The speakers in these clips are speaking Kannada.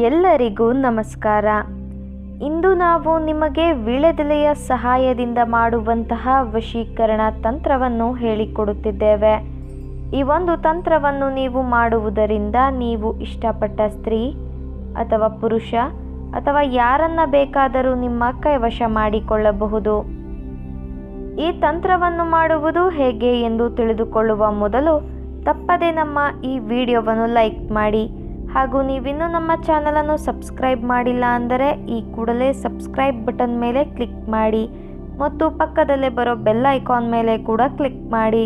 ಎಲ್ಲರಿಗೂ ನಮಸ್ಕಾರ. ಇಂದು ನಾವು ನಿಮಗೆ ವೀಳ್ಯದೆಲೆಯ ಸಹಾಯದಿಂದ ಮಾಡುವಂತಹ ವಶೀಕರಣ ತಂತ್ರವನ್ನು ಹೇಳಿಕೊಡುತ್ತಿದ್ದೇವೆ. ಈ ಒಂದು ತಂತ್ರವನ್ನು ನೀವು ಮಾಡುವುದರಿಂದ ನೀವು ಇಷ್ಟಪಟ್ಟ ಸ್ತ್ರೀ ಅಥವಾ ಪುರುಷ ಅಥವಾ ಯಾರನ್ನ ಬೇಕಾದರೂ ನಿಮ್ಮ ಕೈವಶ ಮಾಡಿಕೊಳ್ಳಬಹುದು. ಈ ತಂತ್ರವನ್ನು ಮಾಡುವುದು ಹೇಗೆ ಎಂದು ತಿಳಿದುಕೊಳ್ಳುವ ಮೊದಲು ತಪ್ಪದೆ ನಮ್ಮ ಈ ವಿಡಿಯೋವನ್ನು ಲೈಕ್ ಮಾಡಿ ಹಾಗೂ ನೀವಿನ್ನೂ ನಮ್ಮ ಚಾನಲನ್ನು ಸಬ್ಸ್ಕ್ರೈಬ್ ಮಾಡಿಲ್ಲ ಅಂದರೆ ಈ ಕೂಡಲೇ ಸಬ್ಸ್ಕ್ರೈಬ್ ಬಟನ್ ಮೇಲೆ ಕ್ಲಿಕ್ ಮಾಡಿ ಮತ್ತು ಪಕ್ಕದಲ್ಲೇ ಬರೋ ಬೆಲ್ ಐಕಾನ್ ಮೇಲೆ ಕೂಡ ಕ್ಲಿಕ್ ಮಾಡಿ.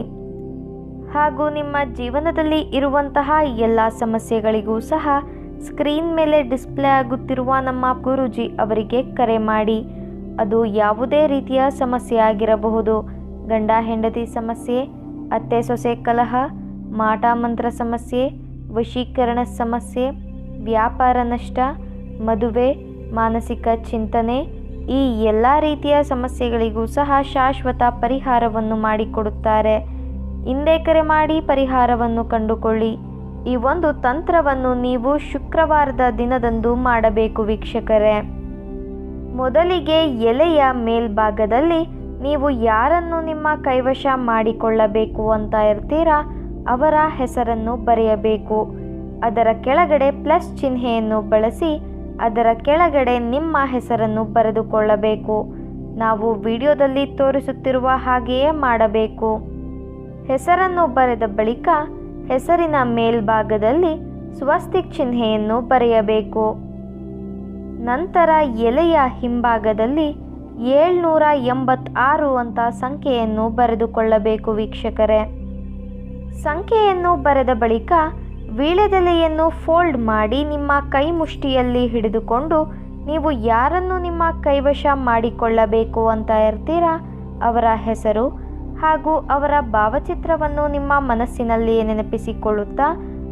ಹಾಗೂ ನಿಮ್ಮ ಜೀವನದಲ್ಲಿ ಇರುವಂತಹ ಎಲ್ಲ ಸಮಸ್ಯೆಗಳಿಗೂ ಸಹ ಸ್ಕ್ರೀನ್ ಮೇಲೆ ಡಿಸ್ಪ್ಲೇ ಆಗುತ್ತಿರುವ ನಮ್ಮ ಗುರೂಜಿ ಅವರಿಗೆ ಕರೆ ಮಾಡಿ. ಅದು ಯಾವುದೇ ರೀತಿಯ ಸಮಸ್ಯೆ ಆಗಿರಬಹುದು. ಗಂಡ ಹೆಂಡತಿ ಸಮಸ್ಯೆ, ಅತ್ತೆ ಸೊಸೆ ಕಲಹ, ಮಾಟ ಮಂತ್ರ ಸಮಸ್ಯೆ, ವಶೀಕರಣ ಸಮಸ್ಯೆ, ವ್ಯಾಪಾರ ನಷ್ಟ, ಮದುವೆ, ಮಾನಸಿಕ ಚಿಂತನೆ, ಈ ಎಲ್ಲ ರೀತಿಯ ಸಮಸ್ಯೆಗಳಿಗೂ ಸಹ ಶಾಶ್ವತ ಪರಿಹಾರವನ್ನು ಮಾಡಿಕೊಡುತ್ತಾರೆ. ಹಿಂದೆ ಕರೆ ಮಾಡಿ ಪರಿಹಾರವನ್ನು ಕಂಡುಕೊಳ್ಳಿ. ಈ ಒಂದು ತಂತ್ರವನ್ನು ನೀವು ಶುಕ್ರವಾರದ ದಿನದಂದು ಮಾಡಬೇಕು ವೀಕ್ಷಕರೇ. ಮೊದಲಿಗೆ ಎಲೆಯ ಮೇಲ್ಭಾಗದಲ್ಲಿ ನೀವು ಯಾರನ್ನು ನಿಮ್ಮ ಕೈವಶ ಮಾಡಿಕೊಳ್ಳಬೇಕು ಅಂತ ಇರ್ತೀರಾ ಅವರ ಹೆಸರನ್ನು ಬರೆಯಬೇಕು. ಅದರ ಕೆಳಗಡೆ ಪ್ಲಸ್ ಚಿಹ್ನೆಯನ್ನು ಬಳಸಿ ಅದರ ಕೆಳಗಡೆ ನಿಮ್ಮ ಹೆಸರನ್ನು ಬರೆದುಕೊಳ್ಳಬೇಕು. ನಾವು ವಿಡಿಯೋದಲ್ಲಿ ತೋರಿಸುತ್ತಿರುವ ಹಾಗೆಯೇ ಮಾಡಬೇಕು. ಹೆಸರನ್ನು ಬರೆದ ಬಳಿಕ ಹೆಸರಿನ ಮೇಲ್ಭಾಗದಲ್ಲಿ ಸ್ವಸ್ತಿಕ್ ಚಿಹ್ನೆಯನ್ನು ಬರೆಯಬೇಕು. ನಂತರ ಎಲೆಯ ಹಿಂಭಾಗದಲ್ಲಿ 786 ಅಂತ ಸಂಖ್ಯೆಯನ್ನು ಬರೆದುಕೊಳ್ಳಬೇಕು ವೀಕ್ಷಕರೇ. ಸಂಖ್ಯೆಯನ್ನು ಬರೆದ ಬಳಿಕ ವೀಳ್ಯದೆಲೆಯನ್ನು ಫೋಲ್ಡ್ ಮಾಡಿ ನಿಮ್ಮ ಕೈ ಮುಷ್ಟಿಯಲ್ಲಿ ಹಿಡಿದುಕೊಂಡು ನೀವು ಯಾರನ್ನು ನಿಮ್ಮ ಕೈವಶ ಮಾಡಿಕೊಳ್ಳಬೇಕು ಅಂತ ಇರ್ತೀರಾ ಅವರ ಹೆಸರು ಹಾಗೂ ಅವರ ಭಾವಚಿತ್ರವನ್ನು ನಿಮ್ಮ ಮನಸ್ಸಿನಲ್ಲಿಯೇ ನೆನಪಿಸಿಕೊಳ್ಳುತ್ತಾ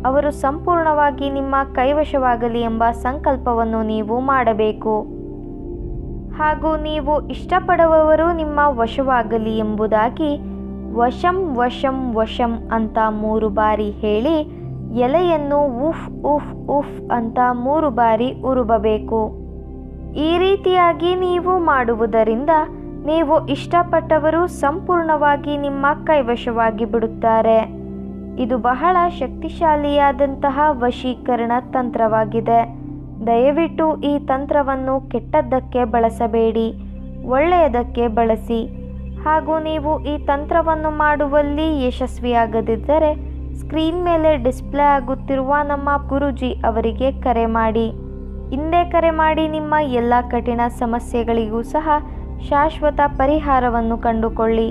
ಅವರು ಸಂಪೂರ್ಣವಾಗಿ ನಿಮ್ಮ ಕೈವಶವಾಗಲಿ ಎಂಬ ಸಂಕಲ್ಪವನ್ನು ನೀವು ಮಾಡಬೇಕು. ಹಾಗೂ ನೀವು ಇಷ್ಟಪಡುವವರು ನಿಮ್ಮ ವಶವಾಗಲಿ ಎಂಬುದಾಗಿ ವಶಂ ವಶಂ ವಶಂ ಅಂತ 3 ಬಾರಿ ಹೇಳಿ ಎಲೆಯನ್ನು ಉಫ್ ಉಫ್ ಉಫ್ ಅಂತ 3 ಬಾರಿ ಉರುಬಬೇಕು. ಈ ರೀತಿಯಾಗಿ ನೀವು ಮಾಡುವುದರಿಂದ ನೀವು ಇಷ್ಟಪಟ್ಟವರು ಸಂಪೂರ್ಣವಾಗಿ ನಿಮ್ಮ ಕೈವಶವಾಗಿ ಬಿಡುತ್ತಾರೆ. ಇದು ಬಹಳ ಶಕ್ತಿಶಾಲಿಯಾದಂತಹ ವಶೀಕರಣ ತಂತ್ರವಾಗಿದೆ. ದಯವಿಟ್ಟು ಈ ತಂತ್ರವನ್ನು ಕೆಟ್ಟದ್ದಕ್ಕೆ ಬಳಸಬೇಡಿ, ಒಳ್ಳೆಯದಕ್ಕೆ ಬಳಸಿ. ಹಾಗೂ ನೀವು ಈ ತಂತ್ರವನ್ನು ಮಾಡುವಲ್ಲಿ ಯಶಸ್ವಿಯಾಗದಿದ್ದರೆ ಸ್ಕ್ರೀನ್ ಮೇಲೆ ಡಿಸ್ಪ್ಲೇ ಆಗುತ್ತಿರುವ ನಮ್ಮ ಗುರೂಜಿ ಅವರಿಗೆ ಕರೆ ಮಾಡಿ. ಹಿಂದೆ ಕರೆ ಮಾಡಿ ನಿಮ್ಮ ಎಲ್ಲ ಕಠಿಣ ಸಮಸ್ಯೆಗಳಿಗೂ ಸಹ ಶಾಶ್ವತ ಪರಿಹಾರವನ್ನು ಕಂಡುಕೊಳ್ಳಿ.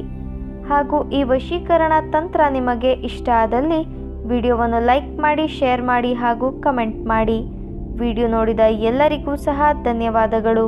ಹಾಗೂ ಈ ವಶೀಕರಣ ತಂತ್ರ ನಿಮಗೆ ಇಷ್ಟ ಆದಲ್ಲಿ ವಿಡಿಯೋವನ್ನು ಲೈಕ್ ಮಾಡಿ, ಶೇರ್ ಮಾಡಿ ಹಾಗೂ ಕಮೆಂಟ್ ಮಾಡಿ. ವಿಡಿಯೋ ನೋಡಿದ ಎಲ್ಲರಿಗೂ ಸಹ ಧನ್ಯವಾದಗಳು.